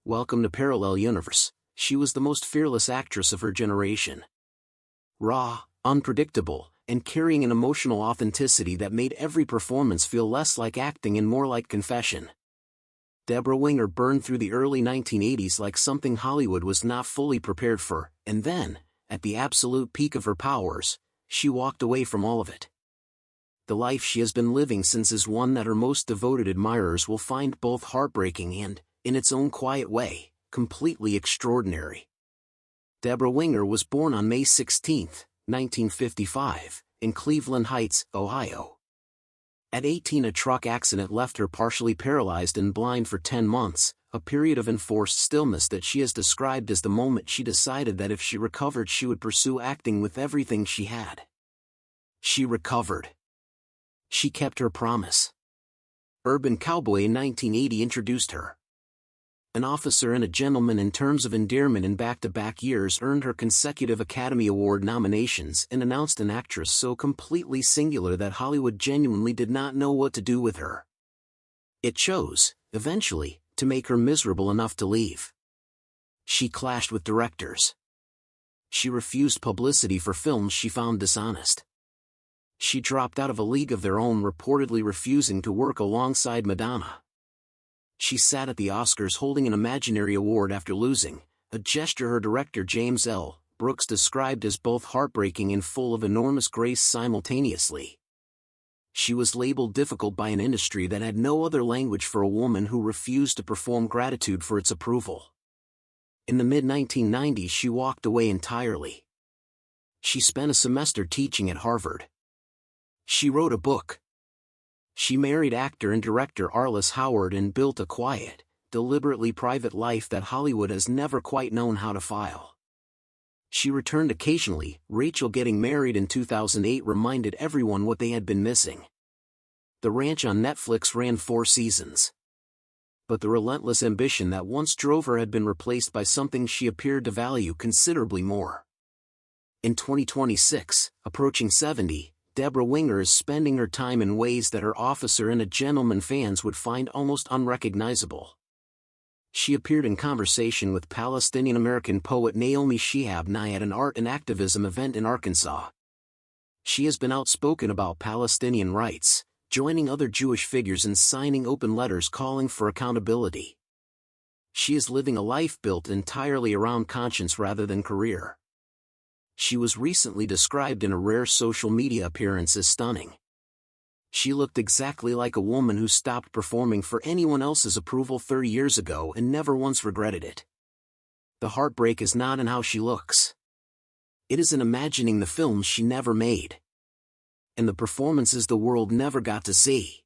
Welcome to Parallel Universe. She was the most fearless actress of her generation. Raw, unpredictable, and carrying an emotional authenticity that made every performance feel less like acting and more like confession. Debra Winger burned through the early 1980s like something Hollywood was not fully prepared for, and then, at the absolute peak of her powers, she walked away from all of it. The life she has been living since is one that her most devoted admirers will find both heartbreaking and, in its own quiet way, completely extraordinary. Debra Winger was born on May 16, 1955, in Cleveland Heights, Ohio. At 18, a truck accident left her partially paralyzed and blind for 10 months, a period of enforced stillness that she has described as the moment she decided that if she recovered she would pursue acting with everything she had. She recovered. She kept her promise. Urban Cowboy in 1980 introduced her. An officer and a gentleman in terms of endearment in back-to-back years earned her consecutive Academy Award nominations and announced an actress so completely singular that Hollywood genuinely did not know what to do with her. It chose, eventually, to make her miserable enough to leave. She clashed with directors. She refused publicity for films she found dishonest. She dropped out of A League of Their Own, reportedly refusing to work alongside Madonna. She sat at the Oscars holding an imaginary award after losing, a gesture her director James L. Brooks described as both heartbreaking and full of enormous grace simultaneously. She was labeled difficult by an industry that had no other language for a woman who refused to perform gratitude for its approval. In the mid-1990s she walked away entirely. She spent a semester teaching at Harvard. She wrote a book. She married actor and director Arliss Howard and built a quiet, deliberately private life that Hollywood has never quite known how to file. She returned occasionally. Rachel getting married in 2008 reminded everyone what they had been missing. The Ranch on Netflix ran 4 seasons. But the relentless ambition that once drove her had been replaced by something she appeared to value considerably more. In 2026, approaching 70, Debra Winger is spending her time in ways that her officer and a gentleman fans would find almost unrecognizable. She appeared in conversation with Palestinian-American poet Naomi Shihab Nye at an art and activism event in Arkansas. She has been outspoken about Palestinian rights, joining other Jewish figures in signing open letters calling for accountability. She is living a life built entirely around conscience rather than career. She was recently described in a rare social media appearance as stunning. She looked exactly like a woman who stopped performing for anyone else's approval 30 years ago and never once regretted it. The heartbreak is not in how she looks. It is in imagining the films she never made. And the performances the world never got to see.